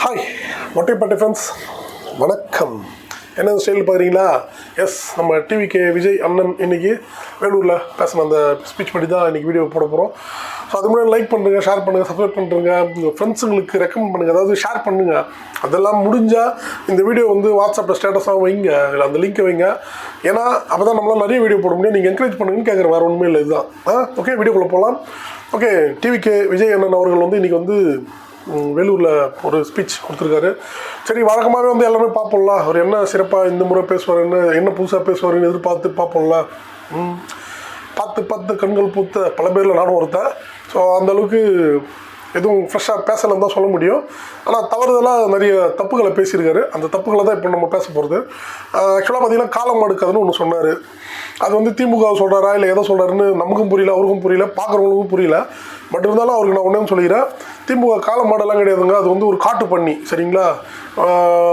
Hi மொட்டைப்பட்டை friends, வணக்கம். என்ன style பார்க்குறீங்களா? எஸ், நம்ம டிவிகே விஜய் அண்ணன் இன்றைக்கி வேலூரில் பேசின அந்த ஸ்பீச் படி தான் இன்றைக்கி வீடியோ போட போகிறோம். ஸோ அது முன்னாடி லைக் பண்ணுறங்க, ஷேர் பண்ணுங்கள், சப்ஸ்கிரைப் பண்ணுறங்க, உங்கள் ஃப்ரெண்ட்ஸுங்களுக்கு ரெக்கமெண்ட் பண்ணுங்கள், அதாவது ஷேர் பண்ணுங்கள். அதெல்லாம் முடிஞ்சால் இந்த வீடியோ வந்து வாட்ஸ்அப்பில் ஸ்டேட்டஸாக வைங்க, இல்லை அந்த லிங்க்கை வைங்க. ஏன்னா அப்போ தான் நம்மளால் நிறைய வீடியோ போட முடியும். நீங்கள் என்கரேஜ் பண்ணுங்கன்னு கேட்குறேன், வேறு ஒன்றுமே இல்லை. இதுதான் ஓகே. வீடியோக்குள்ளே போகலாம். ஓகே, டிவிகே விஜய் அண்ணன் அவர்கள் வந்து இன்றைக்கி வந்து வேலூரில் ஒரு ஸ்பீச் கொடுத்துருக்காரு. சரி, வழக்கமாகவே வந்து எல்லாமே பார்ப்போம்ல, அவர் என்ன சிறப்பாக இந்த முறை பேசுவார், என்ன புதுசாக பேசுவார்னு எதிர்பார்த்து பார்ப்போம்ல. பார்த்து கண்கள் பூத்த பல பேரில் நானும் ஒருத்தன். ஸோ அந்தளவுக்கு எதுவும் ஃப்ரெஷ்ஷாக பேசலைன்னு தான் சொல்ல முடியும். ஆனால் தவறுதலாக நிறைய தப்புகளை பேசியிருக்காரு. அந்த தப்புகளை தான் இப்போ நம்ம பேச போகிறது. ஆக்சுவலாக பார்த்திங்கன்னா காலம் அடுக்காதுன்னு ஒன்று சொன்னார். அது வந்து திமுக சொல்கிறாரா இல்லை எதை சொல்கிறாருன்னு நமக்கும் புரியல, அவருக்கும் புரியல, பார்க்குறவங்களுக்கும் புரியல. பட் இருந்தாலும் அவருக்கு நான் ஒன்றே சொல்லிக்கிறேன், திமுக கால மாடெல்லாம் கிடையாதுங்க. அது வந்து ஒரு காட்டு பண்ணி, சரிங்களா?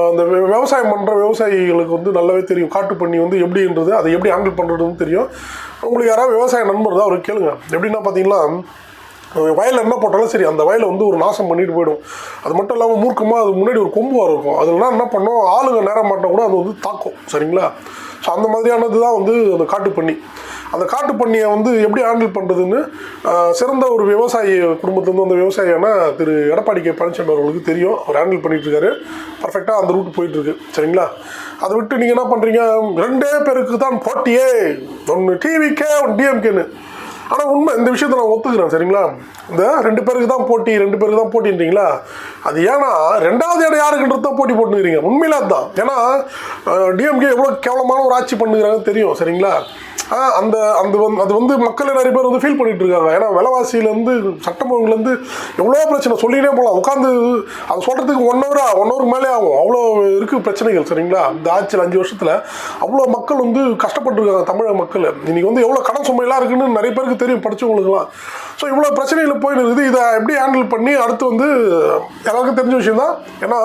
அந்த விவசாயம் பண்ணுற விவசாயிகளுக்கு வந்து நல்லாவே தெரியும் காட்டு பண்ணி வந்து எப்படின்றது, அதை எப்படி ஹேண்டில் பண்ணுறதுன்னு தெரியும். உங்களுக்கு யாராவது விவசாய நண்பர் தான் அவருக்கு கேளுங்க. எப்படின்னா பார்த்தீங்கன்னா, வயலில் என்ன போட்டாலும் சரி, அந்த வயலை வந்து ஒரு நாசம் பண்ணிட்டு போயிடும். அது மட்டும் இல்லாமல் மூர்க்கமாக அது முன்னாடி ஒரு கொம்பு வர இருக்கும். அதெல்லாம் என்ன பண்ணோம், ஆளுங்க நேரம் மாட்டோம் கூட அது வந்து தாக்கும், சரிங்களா? ஸோ அந்த மாதிரியானது தான் வந்து அந்த காட்டு பண்ணி. அந்த காட்டு பண்ணியை வந்து எப்படி ஹேண்டில் பண்ணுறதுன்னு சிறந்த ஒரு விவசாயி குடும்பத்துலேருந்து அந்த விவசாயியான திரு எடப்பாடி கே பழனிசாமி அவர்களுக்கு தெரியும். அவர் ஹேண்டில் பண்ணிகிட்ருக்காரு, பர்ஃபெக்டாக அந்த ரூட் போயிட்டுருக்கு, சரிங்களா? அதை விட்டு நீங்கள் என்ன பண்ணுறீங்க, 2 பேருக்கு தான் போட்டியே, ஒன்று டிவிகே, ஒன்று டிஎம்கேன்னு. ஆனால் உண்மை, இந்த விஷயத்தை நான் ஒத்துக்கிறேன், சரிங்களா? இந்த 2 பேருக்கு தான் போட்டி, 2 பேருக்கு தான் போட்டின்றீங்களா? அது ஏன்னா 2வது இடம் யாருக்குன்றது தான் போட்டி போட்டுக்கிறீங்க. உண்மையில அதுதான். ஏன்னா டிஎம்கே எவ்வளோ கேவலமான ஒரு ஆட்சி பண்ணுகிறாங்கன்னு தெரியும், சரிங்களா? அது வந்து மக்கள் நிறைய பேர் வந்து ஃபீல் பண்ணிட்டு இருக்காங்க. ஏன்னா விலைவாசியிலேருந்து சட்டமன்றங்கள்லேருந்து எவ்வளோ பிரச்சனை சொல்லினே போகலாம். உட்காந்து அதை சொல்கிறதுக்கு 1 ஹவருக்கு மேலே ஆகும். அவ்வளோ இருக்குது பிரச்சனைகள், சரிங்களா? இந்த ஆட்சியில் 5 வருஷத்தில் அவ்வளோ மக்கள் வந்து கஷ்டப்பட்டுருக்காங்க, தமிழக மக்கள். இன்றைக்கி வந்து எவ்வளோ கடன் சுமையெல்லாம் இருக்குன்னு நிறைய பேருக்கு தெரியும், படித்தவங்களுக்குலாம். ஸோ இவ்வளோ பிரச்சனைகள் போயின்னு இருக்குது. இதை எப்படி ஹேண்டில் பண்ணி அடுத்து வந்து எல்லாருக்கும் தெரிஞ்ச விஷயம் தான். ஏன்னா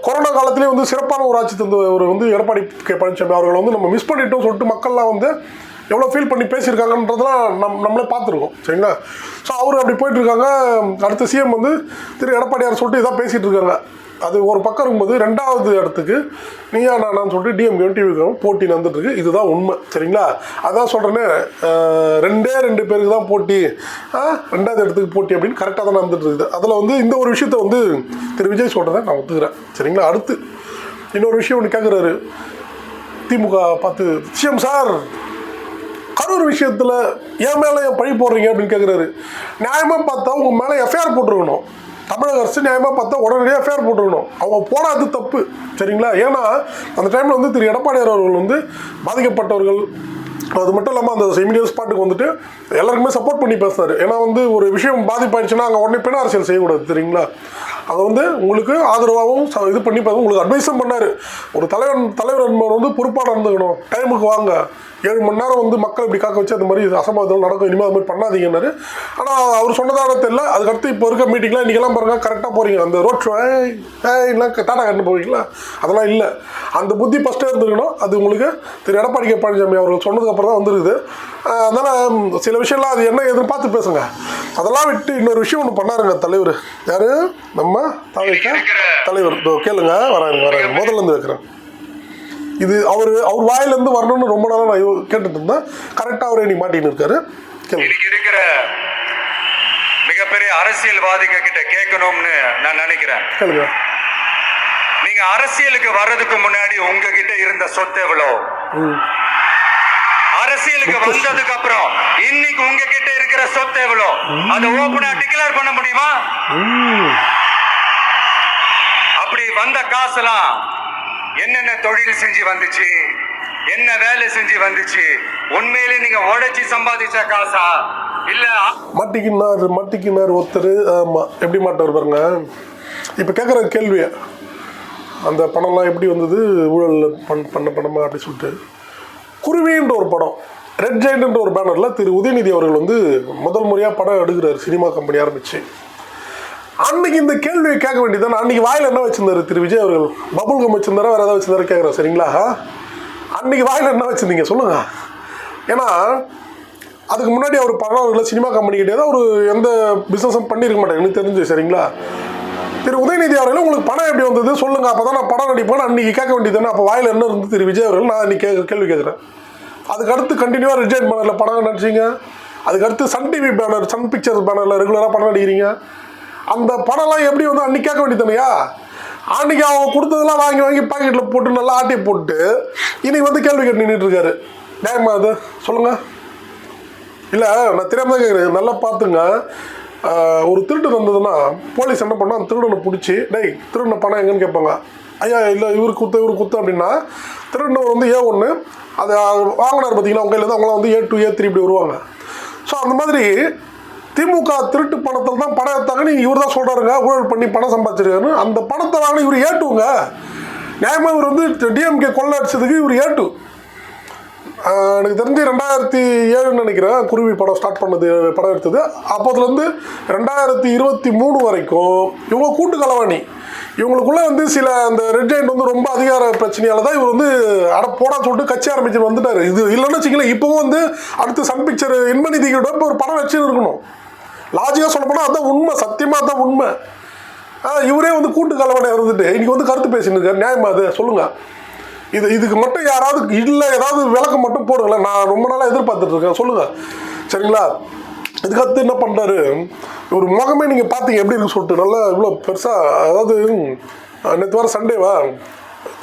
கொரோனா காலத்திலே வந்து சிறப்பான ஒரு ஆட்சி தந்த ஒரு வந்து எடப்பாடி கே பழனிசாமி அவர்களை வந்து நம்ம மிஸ் பண்ணிட்டோம் சொல்லிட்டு மக்கள்லாம் வந்து எவ்வளோ ஃபீல் பண்ணி பேசியிருக்காங்கன்றதெல்லாம் நம்மளே பார்த்துருக்கோம், சரிங்களா? ஸோ அவர் அப்படி போயிட்டுருக்காங்க. அடுத்த சிஎம் வந்து திரு எடப்பாடியார் சொல்லிட்டு இதான் பேசிகிட்டு இருக்காங்க. அது ஒரு பக்கம் இருக்கும்போது 2வது இடத்துக்கு நீயா நானான்னு சொல்லிட்டு டிஎம்கே டிவிக்கும் போட்டி நடந்துட்டுருக்கு. இதுதான் உண்மை, சரிங்களா? அதான் சொல்கிறேன்னே, 2 பேருக்கு தான் போட்டி, 2வது இடத்துக்கு போட்டி அப்படின்னு கரெக்டாக தான் நடந்துட்டு இருக்குது. அதில் வந்து இந்த ஒரு விஷயத்த வந்து திரு விஜய் சொல்கிறத நான் ஒத்துக்கிறேன், சரிங்களா? அடுத்து இன்னொரு விஷயம் ஒன்று கேட்குறாரு திமுக பார்த்து, சிஎம் சார் கரூர் விஷயத்தில் என் மேலே என் பழி போடுறீங்க அப்படின்னு கேட்குறாரு. நியாயமாக பார்த்தா உங்கள் மேலே எஃப்ஐஆர் போட்டுருக்கணும். தமிழக அரசு நியாயமாக பார்த்தா உடனடியாக எஃப்ஐஆர் போட்டுருக்கணும். அவங்க போடாது தப்பு, சரிங்களா? ஏன்னா அந்த டைமில் வந்து திரு எடப்பாடியார் அவர்கள் வந்து பாதிக்கப்பட்டவர்கள், அது மட்டும் இல்லாமல் அந்த இமீடியட் ஸ்பாட்டுக்கு வந்துட்டு எல்லாருக்குமே சப்போர்ட் பண்ணி பேசினார். ஏன்னா வந்து ஒரு விஷயம் பாதிப்பாயிடுச்சுன்னா அங்கே உடனே பெண் அரசியல் செய்யக்கூடாது, சரிங்களா? அதை வந்து உங்களுக்கு ஆதரவாகவும் இது பண்ணி பார்த்து உங்களுக்கு அட்வைஸும் பண்ணார். ஒரு தலைவர் என்பவர் வந்து பொறுப்பாக நடந்துக்கணும், டைமுக்கு வாங்க, 7 மணி நேரம் வந்து மக்கள் இப்படி காக்க வச்சு அந்த மாதிரி அசம்பாவிதம் நடக்கும், இனிமேல் அது மாதிரி பண்ணாதீங்கன்னாரு. ஆனால் அவர் சொன்னதான தெரியல. அதுக்கடுத்து இப்போ இருக்க மீட்டிங்லாம் இன்றைக்கெல்லாம் பாருங்கள், கரெக்டாக போகிறீங்க. அந்த ரோட் ஷோ இல்லை டாட்டா கட்டு போவீங்களா, அதெல்லாம் இல்லை. அந்த புத்தி ஃபஸ்ட்டே இருந்துக்கணும். அது உங்களுக்கு திரு எடப்பாடி கே பழனிசாமி அவர்கள் சொன்னதுக்கப்புறம் தான் வந்துருக்குது. அதனால் சில விஷயம்லாம் அது என்ன எதுன்னு பார்த்து பேசுங்க. அதெல்லாம் விட்டு இன்னொரு விஷயம் ஒன்று பண்ணாருங்க தலைவர். யார்? நம்ம தலைவர். கேளுங்க, வராங்க முதல்ல இருந்து வைக்கிறேன். இது அவர் வாயிலேருந்து வரணும்னு ரொம்ப நாளாக நான் கேட்டுட்டு இருந்தேன். கரெக்டாக அவரே நீ மாட்டின்னு இருக்காரு. இருக்கிற மிகப்பெரிய அரசியல்வாதிங்க கிட்ட கேட்கணும்னு நான் நினைக்கிறேன். கேளுங்க. நீங்க அரசியலுக்கு வர்றதுக்கு முன்னாடி உங்ககிட்ட இருந்த சொத்து எவ்வளோ? அரசியலுக்கு வந்ததுக்கு அப்புறம் இன்னைக்கு உங்ககிட்ட இருக்கிற சொத்து எவ்வளோ? அதை ஓபனா டிக்ளேர் பண்ண முடியுமா? அப்படி வந்த காசெல்லாம் என்னென்ன தொழில் செஞ்சு வந்துச்சு, என்ன வேலை செஞ்சு வந்துச்சு? உண்மையிலே நீங்க உழைச்சி சம்பாதிச்ச காசா இல்ல? மாட்டிக்கினார் ஒருத்தர். ஆமாம், எப்படி மாட்டார் பாருங்க. இப்போ கேட்குற கேள்வி, அந்த பணம்லாம் எப்படி வந்தது, ஊழல் பண்ண பணமா அப்படி சொல்லிட்டு. குருவின்ற ஒரு படம், ரெட் ஜெயின்ட்ன்ற ஒரு பேனரில் திரு உதயநிதி அவர்கள் வந்து முதல் முறையாக படம் எடுக்கிறார், சினிமா கம்பெனி ஆரம்பித்து. அன்னைக்கு இந்த கேள்வியை கேட்க வேண்டியதானே. அன்றைக்கி வாயில் என்ன வச்சுருந்தாரு திரு விஜய் அவர்கள்? பபுள் கம் வச்சுருந்தாரா, வேறு ஏதாவது வச்சுருந்தாரு கேட்குறேன், சரிங்களா? அன்றைக்கி வாயில் என்ன வச்சுருந்தீங்க சொல்லுங்கள். ஏன்னா அதுக்கு முன்னாடி அவர் படம் சினிமா கம்பெனி கிடையாது, அவர் எந்த பிஸ்னஸும் பண்ணியிருக்க மாட்டார் எனக்கு தெரிஞ்சு, சரிங்களா? திரு உதயநிதி அவர்கள் உங்களுக்கு பணம் எப்படி வந்தது சொல்லுங்க, அப்பதான் நான் படம் நடிப்பேன் அன்னைக்கு கேட்க வேண்டியது தானே. அப்போ வாயில் என்ன இருந்து திரு விஜய் அவர்கள் நான் இன்னைக்கு கேள்வி கேட்குறேன். அதுக்கு அடுத்து கண்டினியூவாக ரிஜெக்ட் பேனரில் படம் நடிச்சிங்க. அதுக்கடுத்து Sun TV banner, Sun Pictures பேனரில் ரெகுலராக படம் நடிக்கிறீங்க. அந்த படம்லாம் எப்படி வந்து அன்னைக்கு கேட்க வேண்டியது தானையா? அன்னைக்கு அவங்க கொடுத்ததெல்லாம் வாங்கி வாங்கி பாக்கெட்டில் போட்டு நல்லா ஆட்டி போட்டு இன்னைக்கு வந்து கேள்வி கேட்டு நின்றுட்டு இருக்காரு. நியாயமா அது சொல்லுங்க? இல்லை நான் தெரியாம தான் கேட்குறேன். நல்லா பார்த்துங்க. ஒரு திருட்டு வந்ததுன்னா போலீஸ் என்ன பண்ணால் அந்த திருடனை பிடிச்சி டேய் திருடின பணம் எங்கன்னு கேட்பாங்க. ஐயா இல்லை இவரு குத்து அப்படின்னா திருடினவர் வந்து A1 அது வாங்கினார் பார்த்தீங்களா அவங்க கையில் தான், அவங்களாம் வந்து A2 A3 இப்படி வருவாங்க. ஸோ அந்த மாதிரி திமுக திருட்டு பணத்தில் தான் பணம் எடுத்தாங்கன்னு இவர் தான் சொல்கிறாருங்க, ஊழல் பண்ணி பணம் சம்பாதிச்சிருக்காருன்னு. அந்த பணத்தை வாங்கின இவர் A2ங்க. நியாயமாக இவர் வந்து டிஎம்கே கொள்ளை அடிச்சதுக்கு இவர் A2. எனக்கு தெரிஞ்சு 2007 நினைக்கிறேன் குருவி படம் ஸ்டார்ட் பண்ணது, படம் எடுத்தது. அப்போதுலேருந்து 2023 வரைக்கும் இவங்க கூட்டு களவாணி. இவங்களுக்குள்ள வந்து சில அந்த ரெட் ஜெயிண்ட் வந்து ரொம்ப அதிகார பிரச்சனையால தான் இவர் வந்து போடான்னு சொல்லிட்டு கட்சி ஆரம்பிச்சு வந்துட்டாரு. இது இல்லைன்னு வச்சுக்கலாம் இப்போவும் வந்து அடுத்து சன் பிக்சர் இன்மனிதியோட இப்போ ஒரு படம் வச்சுன்னு இருக்கணும். லாஜிக்காக சொல்ல போனால் அதுதான் உண்மை, சத்தியமாக அதுதான் உண்மை. இவரே வந்து கூட்டு களவாணியாக இருந்துட்டு இன்னைக்கு வந்து கருத்து பேசின்னு இருக்காரு. நியாயமா அது சொல்லுங்கள்? இதுக்கு மட்டும் யாராவது இல்லை ஏதாவது விளக்கம் மட்டும் போடுங்களேன். நான் ரொம்ப நாளாக எதிர்பார்த்துட்டு இருக்கேன், சொல்லுங்கள் சரிங்களா? இதுக்கடுத்து என்ன பண்ணுறாரு ஒரு முகமே நீங்கள் பார்த்தீங்க எப்படி இருக்கு சொல்லிட்டு நல்லா இவ்வளோ பெருசாக. அதாவது நேற்று வர சண்டேவா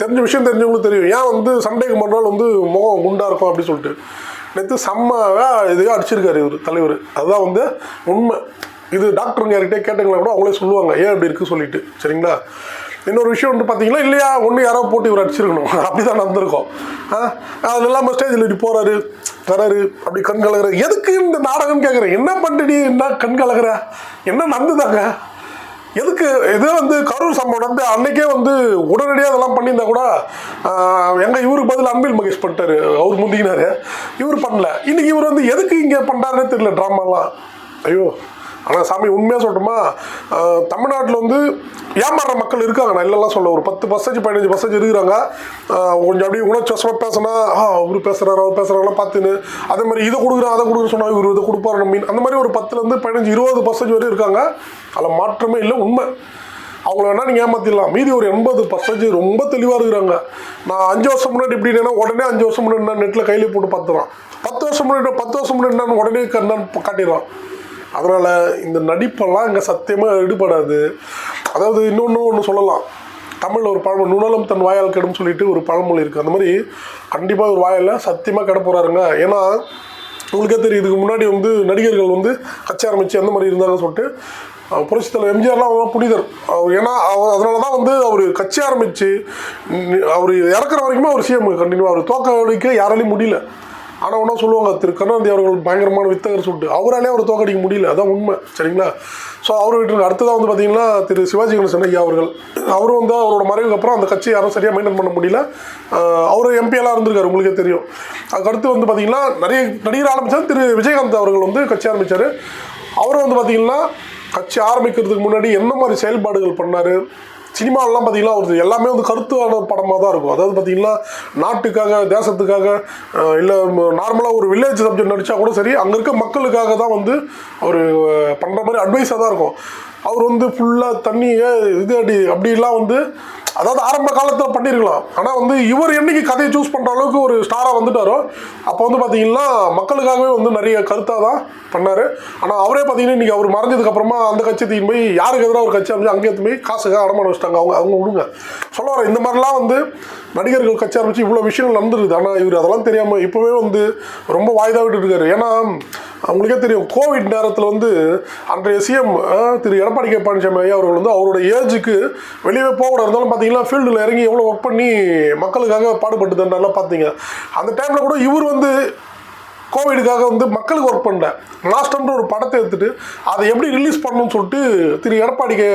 தெரிஞ்ச விஷயம் தெரிஞ்சவங்களுக்கு தெரியும் ஏன் வந்து சண்டேக்கு மறுநாள் வந்து முகம் குண்டாக இருக்கும் அப்படின்னு சொல்லிட்டு. நேற்று செம்மையாக இதையோ அடிச்சிருக்காரு இவர் தலைவர். அதுதான் வந்து உண்மை. இது டாக்டருங்க யார்கிட்டே கேட்டீங்களா கூட அவங்களே சொல்லுவாங்க ஏன் அப்படி இருக்குது சொல்லிட்டு சரிங்களா? இன்னொரு விஷயம் வந்து பார்த்தீங்களா இல்லையா, ஒன்று யாரோ போட்டு இவர் அடிச்சிருக்கணும் அப்படி தான் நடந்திருக்கும். அது இல்லாமல் ஸ்டேஜில் இப்படி போகிறாரு வராரு அப்படி கண் கலகிற எதுக்கு இந்த நாடகம்னு கேட்குறேன். என்ன பண்ணிட்டு என்ன கண் கலகிற என்ன நடந்துதாங்க எதுக்கு? இதே வந்து கரூர் சம்பவம் வந்து அன்னைக்கே வந்து உடனடியாக அதெல்லாம் பண்ணியிருந்தா கூட எங்கள் இவருக்கு பதில் அன்பில் மகேஷ் பண்ணிட்டாரு, அவர் முந்திக்கினாரு, இவர் பண்ணல. இன்னைக்கு இவர் வந்து எதுக்கு இங்கே பண்ணுறாருன்னே தெரியல ட்ராமாலாம். ஐயோ ஆனால் சாமி உண்மையாக சொல்லட்டுமா, தமிழ்நாட்டில் வந்து ஏமாறுற மக்கள் இருக்காங்க. நான் இல்லைலாம் சொல்ல, ஒரு 10% 15% இருக்கிறாங்க. கொஞ்சம் அப்படியே உணர்ச்சி வசமாக பேசினா அவர் பேசுகிறாரு அவர் பேசுகிறாங்களாம் பார்த்துன்னு அதே மாதிரி இதை கொடுக்குறேன் அதை கொடுக்குறேன்னு சொன்னால் இவர் இதை கொடுப்பாரு மீன் அந்த மாதிரி ஒரு 10% 15-20% வரையும் இருக்காங்க. அதில் மாற்றமே இல்லை, உண்மை. அவங்கள வேணால் நீங்கள் ஏமாற்றிடலாம். மீதி ஒரு 80% ரொம்ப தெளிவாக இருக்கிறாங்க. நான் 5 வருஷம் முன்னாடி இப்படின்னா உடனே 5 வருஷம் முன்னாடி நான் நெட்டில் கையிலே போட்டு பார்த்துறான். 10 வருஷம் முன்னாடி நான் உடனே கண்ணான்னு காட்டிடுறான். அதனால் இந்த நடிப்பெல்லாம் இங்கே சத்தியமாக ஈடுபடாது. அதாவது ஒன்று சொல்லலாம், தமிழில் ஒரு பழமொழி நுணலும் தன் வாயால் கெடும் சொல்லிட்டு ஒரு பழமொழி இருக்குது. அந்த மாதிரி கண்டிப்பாக ஒரு வாயில் சத்தியமாக கெட போகிறாருங்க. ஏன்னா உங்களுக்கே தெரியும் இதுக்கு முன்னாடி வந்து நடிகர்கள் வந்து கட்சி ஆரம்பித்து எந்த மாதிரி இருந்தாங்கன்னு சொல்லிட்டு புரட்சித் தலைவர் எம்ஜிஆர்லாம் அவர் புனிதர். ஏன்னா அதனால தான் வந்து அவர் கட்சி ஆரம்பித்து அவர் இறக்குற வரைக்குமே அவர் சிஎம் கண்டினியூவாக அவர் தோக்க வரைக்கும் யாராலையும் முடியல. ஆனால் ஒன்றா சொல்லுவாங்க திரு கருணாநிதி அவர்கள் பயங்கரமான வித்தகர் சொல்லிட்டு அவராலே அவர் தோக்கடிக்க முடியல, அதான் உண்மை சரிங்களா? ஸோ அவர் விட்டு அடுத்ததான் வந்து பார்த்தீங்கன்னா திரு சிவாஜி கணேசன் ஐயா அவரும் வந்து அவரோட மறைவுக்கு அப்புறம் அந்த கட்சி யாரும் சரியாக மெயின்டைன் பண்ண முடியல. அவர் எம்பியெல்லாம் இருந்திருக்காரு, உங்களுக்கே தெரியும். அதுக்கடுத்து வந்து பார்த்தீங்கன்னா நிறைய நடிகர் ஆரம்பித்தார். திரு விஜயகாந்த் அவர்கள் வந்து கட்சி ஆரம்பித்தார். அவரும் வந்து பார்த்தீங்கன்னா கட்சி ஆரம்பிக்கிறதுக்கு முன்னாடி என்ன மாதிரி செயல்பாடுகள் பண்ணார், சினிமாவெல்லாம் பார்த்தீங்கன்னா ஒரு எல்லாமே வந்து கருத்தான படமாக தான் இருக்கும். அதாவது பார்த்தீங்கன்னா நாட்டுக்காக தேசத்துக்காக இல்லை நார்மலாக ஒரு வில்லேஜ் சப்ஜெக்ட் நடித்தா கூட சரி அங்கே இருக்க மக்களுக்காக தான் வந்து அவர் பண்ணுற மாதிரி அட்வைஸாக தான் இருக்கும். அவர் வந்து ஃபுல்லாக தண்ணியை இது அப்படிலாம் வந்து அதாவது ஆரம்ப காலத்தில் பண்ணியிருக்கலாம். ஆனால் வந்து இவர் என்னைக்கு கதையை சூஸ் பண்ணுற அளவுக்கு ஒரு ஸ்டாராக வந்துட்டாரோ அப்போ வந்து பார்த்தீங்கன்னா மக்களுக்காகவே வந்து நிறைய கருத்தாக தான் பண்ணார். ஆனால் அவரே பார்த்தீங்கன்னா இன்றைக்கி அவர் மறைஞ்சதுக்கப்புறமா அந்த கட்சி தீன் போய் யாருக்கு எதிராக ஒரு கட்சி அமைச்சு அங்கே எடுத்து போய் காசுக்காக அடமான வச்சுட்டாங்க. அவங்க விடுங்க சொல்ல வர இந்த மாதிரிலாம் வந்து நடிகர்கள் கட்சி ஆரம்பிச்சு இவ்வளோ விஷயங்கள் நடந்துருக்குது. ஆனால் இவர் அதெல்லாம் தெரியாமல் இப்போவே வந்து ரொம்ப வாய்தா விட்டு இருக்காரு. ஏன்னா அவங்களுக்கே தெரியும் கோவிட் நேரத்தில் வந்து அன்றைய சிஎம் திரு எடப்பாடி கே பழனிசாமி ஐயா அவர்கள் வந்து அவரோட ஏஜுக்கு வெளியே போகக்கூடாது இருந்தாலும் பார்த்தீங்கன்னா ஃபீல்டில் இறங்கி எவ்வளோ ஒர்க் பண்ணி மக்களுக்காக பாடுபட்டுதுன்றலாம் பார்த்தீங்க. அந்த டைமில் கூட இவர் வந்து கோவிடுக்காக வந்து மக்களுக்கு ஒர்க் பண்ணல லாஸ்ட் டைம்ல ஒரு படத்தை எடுத்துட்டு அதை எப்படி ரிலீஸ் பண்ணணும்னு சொல்லிட்டு திரு எடப்பாடி கே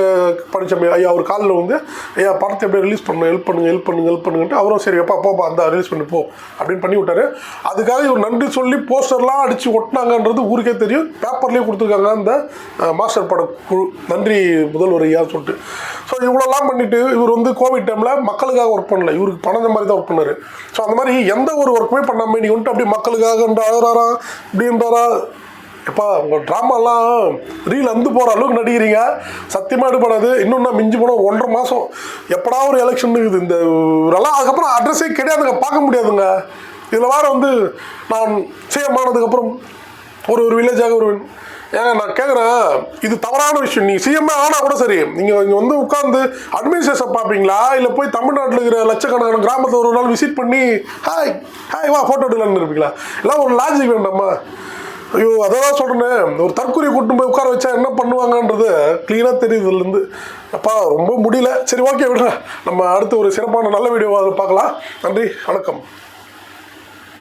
பழனிசாமி ஐயா அவர் காலில் வந்து ஐயா படத்தை எப்படி ரிலீஸ் பண்ணணும் ஹெல்ப் பண்ணுங்கன்ட்டு அவரும் சரி எப்போ போப்பா அந்த ரிலீஸ் பண்ணி போ அப்படின்னு பண்ணி விட்டாரு. அதுக்காக இவர் நன்றி சொல்லி போஸ்டர்லாம் அடித்து ஒட்டினாங்கன்றது ஊருக்கே தெரியும். பேப்பர்லேயே கொடுத்துருக்காங்க அந்த மாஸ்டர் பட குழு நன்றி முதல்வர் ஐயான்னு சொல்லிட்டு. ஸோ இவ்வளோலாம் பண்ணிவிட்டு இவர் வந்து கோவிட் டைமில் மக்களுக்காக ஒர்க் பண்ணல, இவருக்கு பணம் மாதிரி தான் ஒர்க் பண்ணார். ஸோ அந்த மாதிரி எந்த ஒரு ஒர்க்குமே பண்ணாமல் நீ வந்துட்டு அப்படியே மக்களுக்காக இப்படின்றாரா எப்பா உங்கள் ட்ராமாலாம் ரீல் வந்து போகிற அளவுக்கு நடிக்கிறீங்க, சத்தியமாக எடுப்படாது. இன்னொன்னா மிஞ்சி போனால் 1.5 மாதம் எப்படா ஒரு எலெக்ஷன் இருக்குது. இந்த இதெல்லாம் அதுக்கப்புறம் அட்ரஸே கிடையாதுங்க, பார்க்க முடியாதுங்க. இதில் வேறு வந்து நான் சிஎம் ஆனதுக்கப்புறம் ஒரு வில்லேஜாக ஏங்க நான் கேட்குறேன், இது தவறான விஷயம். நீங்கள் சிஎம்ஏ ஆனால் கூட சரி, நீங்கள் இங்கே வந்து உட்காந்து அட்மினிஸ்ட்ரேஷன் பார்ப்பீங்களா, இல்லை போய் தமிழ்நாட்டில் இருக்கிற லட்சக்கணக்கான கிராமத்தை ஒரு நாள் விசிட் பண்ணி ஹாய் ஹாய் வா ஃபோட்டோ எடுக்கலான்னு இருப்பீங்களா? எல்லாம் ஒரு லாஜிக் வேண்டாமா? ஐயோ அதான் சொல்கிறேன், ஒரு தற்கொலை கூட்டு போய் உட்கார வச்சா என்ன பண்ணுவாங்கன்றது க்ளீனாக தெரியுது இதுலேருந்து. அப்பா ரொம்ப முடியல. சரி ஓகே விடுங்க, நம்ம அடுத்து ஒரு சிறப்பான நல்ல வீடியோவாக பார்க்கலாம். நன்றி, வணக்கம்.